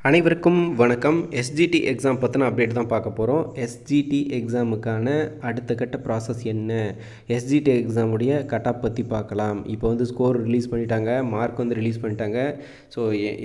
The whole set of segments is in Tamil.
அனைவருக்கும் வணக்கம். எஸ்ஜிடி எக்ஸாம் பற்றின அப்டேட் தான் பார்க்க போகிறோம். எஸ்ஜிடி எக்ஸாமுக்கான அடுத்த கட்ட ப்ராசஸ் என்ன, எஸ்ஜிடி எக்ஸாமுடைய கட் ஆஃப் பற்றி பார்க்கலாம். இப்போ வந்து ஸ்கோர் ரிலீஸ் பண்ணிட்டாங்க, மார்க் வந்து ரிலீஸ் பண்ணிட்டாங்க. ஸோ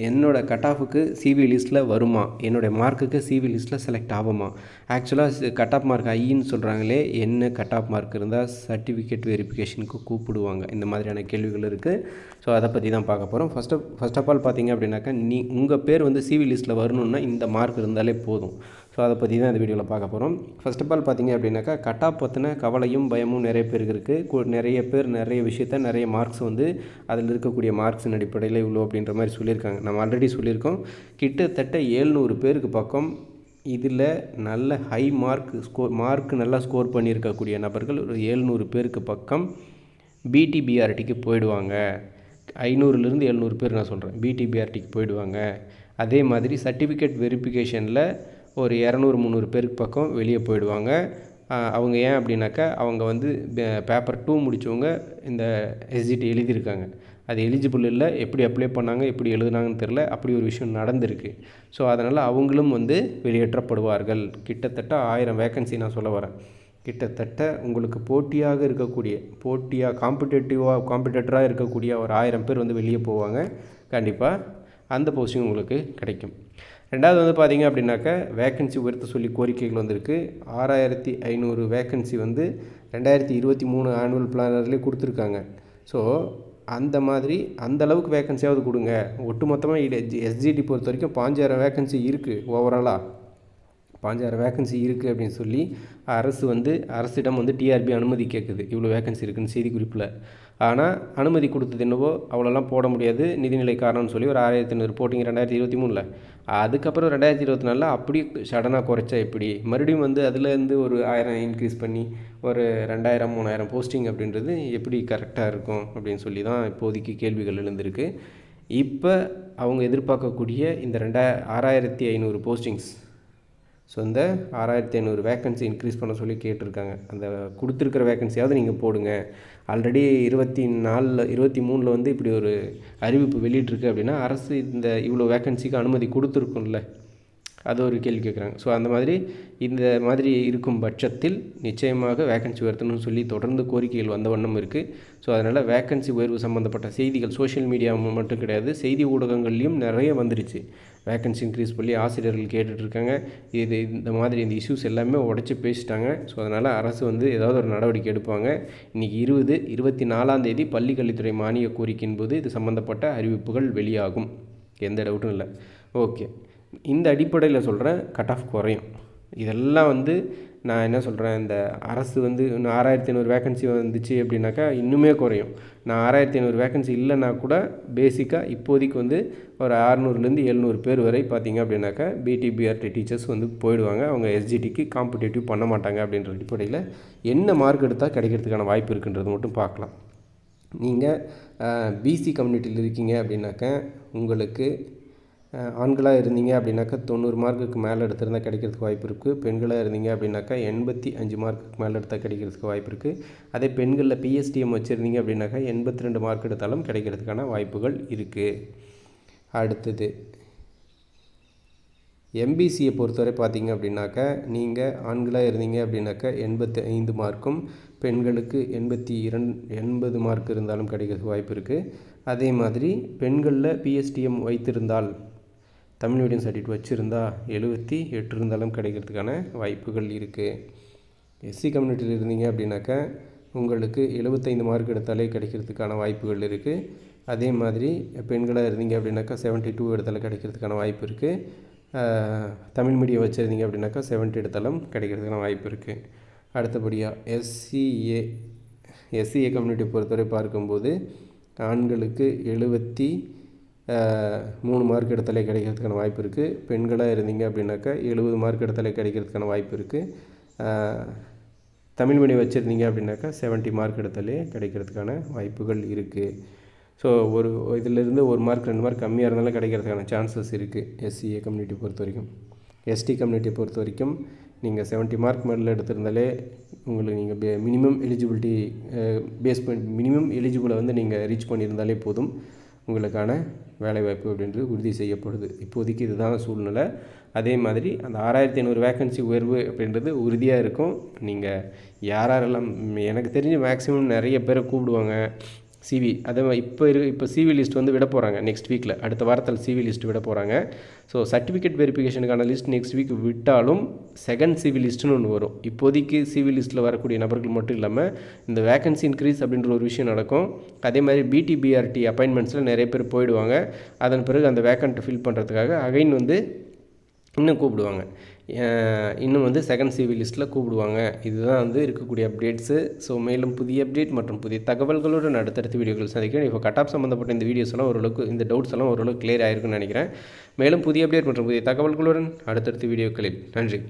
என்னோடய கட் ஆஃபுக்கு சிவி லிஸ்ட்டில் வருமா, என்னுடைய மார்க்குக்கு சிவி லிஸ்ட்டில் செலக்ட் ஆகுமா? ஆக்சுவலாக கட் ஆஃப் மார்க் ஐன்னு சொல்கிறாங்களே, என்ன கட் ஆஃப் மார்க் இருந்தால் சர்டிஃபிகேட் வெரிஃபிகேஷனுக்கு கூப்பிடுவாங்க, இந்த மாதிரியான கேள்விகள் இருக்குது. ஸோ அதை பற்றி தான் பார்க்க போகிறோம். ஃபர்ஸ்ட் ஆஃப் ஆல் பார்த்தீங்க அப்படின்னாக்கா, உங்கள் பேர் வந்து சிவி லிஸ்ட்டில் வரணுன்னா இந்த மார்க் இருந்தாலே போதும். ஸோ அதை பற்றி தான் இந்த வீடியோவில் பார்க்க போகிறோம். ஃபர்ஸ்ட் ஆஃப் ஆல் பார்த்தீங்க அப்படின்னாக்கா, கட் ஆஃப் பற்றின கவலையும் பயமும் நிறைய பேருக்கு இருக்குது. நிறைய பேர் நிறைய விஷயத்த, நிறைய மார்க்ஸ் வந்து அதில் இருக்கக்கூடிய மார்க்ஸின் அடிப்படையில் இவ்வளோ அப்படின்ற மாதிரி சொல்லியிருக்காங்க. நம்ம ஆல்ரெடி சொல்லியிருக்கோம், கிட்டத்தட்ட 700 பேருக்கு பக்கம் இதில் நல்ல ஹை மார்க் நல்லா ஸ்கோர் பண்ணியிருக்கக்கூடிய நபர்கள் ஒரு 700 பேருக்கு பக்கம் பிடிபிஆர்டிக்கு போயிடுவாங்க. 500லேருந்து 700 பேர் நான் சொல்கிறேன், பிடிபிஆர்டிக்கு போயிடுவாங்க. அதே மாதிரி சர்டிஃபிகேட் வெரிஃபிகேஷனில் ஒரு 200-300 பேருக்கு பக்கம் வெளியே போயிடுவாங்க. அவங்க ஏன் அப்படின்னாக்கா, அவங்க வந்து பேப்பர் 2 முடித்தவங்க இந்த எஸ்ஜிடி எழுதியிருக்காங்க, அது எலிஜிபிள் இல்லை. எப்படி அப்ளை பண்ணாங்க, எப்படி எழுதுனாங்கன்னு தெரில, அப்படி ஒரு விஷயம் நடந்திருக்கு. ஸோ அதனால் அவங்களும் வந்து வெளியேற்றப்படுவார்கள். கிட்டத்தட்ட 1000 வேக்கன்சி நான் சொல்ல வரேன். கிட்டத்தட்ட உங்களுக்கு காம்படேட்டராக இருக்கக்கூடிய ஒரு 1000 பேர் வந்து வெளியே போவாங்க. கண்டிப்பாக அந்த போஸ்டிங் உங்களுக்கு கிடைக்கும். ரெண்டாவது வந்து பார்த்திங்க அப்படின்னாக்கா, வேக்கன்சி உயர்த்த சொல்லி கோரிக்கைகள் வந்திருக்கு. 6500 வேக்கன்சி வந்து 2023 ஆனுவல் பிளானர்லேயே கொடுத்துருக்காங்க. ஸோ அந்த மாதிரி அந்த அளவுக்கு வேக்கன்சியாவது கொடுங்க. ஒட்டுமொத்தமாக எஸ்ஜிடி பொறுத்த வரைக்கும் 5000 வேக்கன்சி இருக்குது. ஓவராலாக 5000 வேக்கன்சி இருக்குது அப்படின்னு சொல்லி அரசிடம் வந்து டிஆர்பி அனுமதி கேட்குது. இவ்வளோ வேக்கன்சி இருக்குதுன்னு செய்தி குறிப்பில். ஆனால் அனுமதி கொடுத்தது என்னவோ அவ்வளோலாம் போட முடியாது, நிதிநிலை காரணம்னு சொல்லி ஒரு 1500 போட்டிங்க 2023. அதுக்கப்புறம் 2024 அப்படி சடனாக குறைச்சா எப்படி? மறுபடியும் வந்து அதுலேருந்து ஒரு 1000 இன்க்ரீஸ் பண்ணி ஒரு 2000-3000 போஸ்டிங் அப்படின்றது எப்படி கரெக்டாக இருக்கும் அப்படின்னு சொல்லி தான் இப்போதைக்கு கேள்விகள் எழுந்திருக்கு. இப்போ அவங்க எதிர்பார்க்கக்கூடிய இந்த 6500 போஸ்டிங்ஸ், ஸோ இந்த 6500 வேக்கன்சி இன்க்ரீஸ் பண்ண சொல்லி கேட்டிருக்காங்க. அந்த கொடுத்துருக்கிற வேக்கன்சியாவது நீங்கள் போடுங்க. ஆல்ரெடி 23 வந்து இப்படி ஒரு அறிவிப்பு வெளியிட்டிருக்கு அப்படின்னா, அரசு இந்த இவ்வளோ வேக்கன்சிக்கு அனுமதி கொடுத்துருக்கும்ல, அது ஒரு கேள்வி கேட்குறாங்க. ஸோ அந்த மாதிரி இந்த மாதிரி இருக்கும் பட்சத்தில் நிச்சயமாக வேக்கன்சி உயர்த்தணும்னு சொல்லி தொடர்ந்து கோரிக்கைகள் வந்த வண்ணம் இருக்குது. ஸோ அதனால் வேக்கன்சி உயர்வு சம்மந்தப்பட்ட செய்திகள் சோஷியல் மீடியா மட்டும் கிடையாது, செய்தி ஊடகங்கள்லேயும் நிறைய வந்துருச்சு. வேக்கன்சி இன்க்ரீஸ் பண்ணி ஆசிரியர்கள் கேட்டுட்ருக்காங்க. இந்த மாதிரி இந்த இஷ்யூஸ் எல்லாமே உடச்சி பேசிட்டாங்க. ஸோ அதனால் அரசு வந்து ஏதாவது ஒரு நடவடிக்கை எடுப்பாங்க. இன்றைக்கி 24 பள்ளிக்கல்வித்துறை மானிய கோரிக்கையின் போது இது சம்மந்தப்பட்ட அறிவிப்புகள் வெளியாகும், எந்த டவுட்டும் இல்லை. ஓகே, இந்த அடிப்படையில் சொல்கிறேன், கட் ஆஃப் குறையும். இதெல்லாம் வந்து நான் என்ன சொல்கிறேன், இந்த அரசு வந்து இன்னும் 6500 வேக்கன்சி வந்துச்சு அப்படின்னாக்கா இன்னுமே குறையும். நான் 6500 வேக்கன்சி இல்லைன்னா கூட பேசிக்காக இப்போதைக்கு வந்து ஒரு 600-700 பேர் வரை பார்த்திங்க அப்படின்னாக்கா பிடிபிஆர்டி டீச்சர்ஸ் வந்து போயிடுவாங்க. அவங்க எஸ்ஜிடிக்கு காம்படேட்டிவ் பண்ண மாட்டாங்க அப்படின்ற அடிப்படையில் என்ன மார்க் எடுத்தால் கிடைக்கிறதுக்கான வாய்ப்பு இருக்குன்றது மட்டும் பார்க்கலாம். நீங்கள் பிசி கம்யூனிட்டியில் இருக்கீங்க அப்படின்னாக்கா, உங்களுக்கு ஆண்களாக இருந்தீங்க அப்படின்னாக்கா 90 மார்க்குக்கு மேலே எடுத்திருந்தால் கிடைக்கிறதுக்கு வாய்ப்பு இருக்குது. பெண்களாக இருந்தீங்க அப்படின்னாக்கா 85 மார்க்குக்கு மேலே எடுத்தால் கிடைக்கிறதுக்கு வாய்ப்பு இருக்குது. அதே பெண்களில் பிஎஸ்டிஎம் வச்சுருந்தீங்க அப்படின்னாக்கா 82 மார்க் எடுத்தாலும் கிடைக்கிறதுக்கான வாய்ப்புகள் இருக்குது. அடுத்தது எம்பிசியை பொறுத்தவரை பார்த்திங்க அப்படின்னாக்கா, நீங்கள் ஆண்களாக இருந்தீங்க அப்படின்னாக்கா 85 மார்க்கும், பெண்களுக்கு 80 மார்க் இருந்தாலும் கிடைக்கிறதுக்கு வாய்ப்பு இருக்குது. அதே மாதிரி பெண்களில் பிஎஸ்டிஎம் வைத்திருந்தால், தமிழ் மீடியம் சர்டிஃபிகேட் வச்சுருந்தா 78 இருந்தாலும் கிடைக்கிறதுக்கான வாய்ப்புகள் இருக்குது. எஸ்சி கம்யூனிட்டியில் இருந்தீங்க அப்படின்னாக்கா உங்களுக்கு 75 மார்க் எடுத்தாலே கிடைக்கிறதுக்கான வாய்ப்புகள் இருக்குது. அதே மாதிரி பெண்களாக இருந்தீங்க அப்படின்னாக்கா 72 எடுத்தாலும் கிடைக்கிறதுக்கான வாய்ப்பு இருக்குது. தமிழ் மீடியம் வச்சுருந்தீங்க அப்படின்னாக்கா 70 எடுத்தாலும் கிடைக்கிறதுக்கான வாய்ப்பு இருக்குது. அடுத்தபடியாக எஸ்சிஏ கம்யூனிட்டி பொறுத்தவரை பார்க்கும்போது ஆண்களுக்கு 73 மார்க் எடுத்தாலே கிடைக்கிறதுக்கான வாய்ப்பு இருக்குது. பெண்களாக இருந்தீங்க அப்படின்னாக்கா 70 மார்க் எடுத்தாலே கிடைக்கிறதுக்கான வாய்ப்பு இருக்குது. தமிழ் மீடியம் வச்சுருந்தீங்க அப்படின்னாக்கா 70 மார்க் எடுத்தாலே கிடைக்கிறதுக்கான வாய்ப்புகள் இருக்குது. ஸோ இதிலிருந்து 1 மார்க் 2 மார்க் கம்மியாக இருந்தாலும் கிடைக்கிறதுக்கான சான்சஸ் இருக்குது எஸ்சிஏ கம்யூனிட்டி பொறுத்த வரைக்கும். எஸ்டி கம்யூனிட்டியை பொறுத்த வரைக்கும் நீங்கள் 70 மார்க் மேலே எடுத்திருந்தாலே உங்களுக்கு நீங்கள் மினிமம் எலிஜிபிலிட்டி மினிமம் எலிஜிபிளை வந்து நீங்கள் ரீச் பண்ணியிருந்தாலே போதும், உங்களுக்கான வேலைவாய்ப்பு அப்படின்றது உறுதி செய்யப்படுது. இப்போதைக்கு இதுதான் சூழ்நிலை. அதே மாதிரி அந்த 6500 வேக்கன்சி உயர்வு அப்படின்றது உறுதியாக இருக்கும். நீங்கள் யாரெல்லாம் எனக்கு தெரிஞ்சு மேக்ஸிமம் நிறைய பேரை கூப்பிடுவாங்க. சிவி அதே மாதிரி இப்போ சிவி லிஸ்ட் வந்து விட போகிறாங்க நெக்ஸ்ட் வீக்கில், அடுத்த வாரத்தில் சிவி லிஸ்ட் விட போகிறாங்க. ஸோ சர்டிஃபிகேட் வெரிஃபிகேஷனுக்கான லிஸ்ட் நெக்ஸ்ட் வீக் விட்டாலும் செகண்ட் சிவி லிஸ்ட்டுன்னு ஒன்று வரும். இப்போதைக்கு சிவி லிஸ்ட்டில் வரக்கூடிய நபர்கள் மட்டும் இல்லாமல் இந்த வேக்கன்சி இன்க்ரீஸ் அப்படின்ற ஒரு விஷயம் நடக்கும். அதே மாதிரி பிடிபிஆர்டி அப்பாயின்மெண்ட்ஸில் நிறைய பேர் போயிடுவாங்க. அதன் பிறகு அந்த வேக்கண்ட்டை ஃபில் பண்ணுறதுக்காக அகைன் வந்து இன்னும் கூப்பிடுவாங்க. இன்னும் வந்து செகண்ட் சிவி லிஸ்ட்டில் கூப்பிடுவாங்க. இதுதான் வந்து இருக்கக்கூடிய அப்டேட்ஸு. ஸோ மேலும் புதிய அப்டேட் மற்றும் புதிய தகவல்களுடன் அடுத்தடுத்த வீடியோக்கள் சந்திக்கிறேன். இப்போ கட் ஆஃப் சம்மந்தப்பட்ட இந்த வீடியோஸ் எல்லாம் ஓரளவுக்கு, இந்த டவுட்ஸ் எல்லாம் ஓரளவுக்கு கிளியர் ஆகிருக்குன்னு நினைக்கிறேன். மேலும் புதிய அப்டேட் மற்றும் புதிய தகவல்களுடன் அடுத்தடுத்த வீடியோக்களில் நன்றி.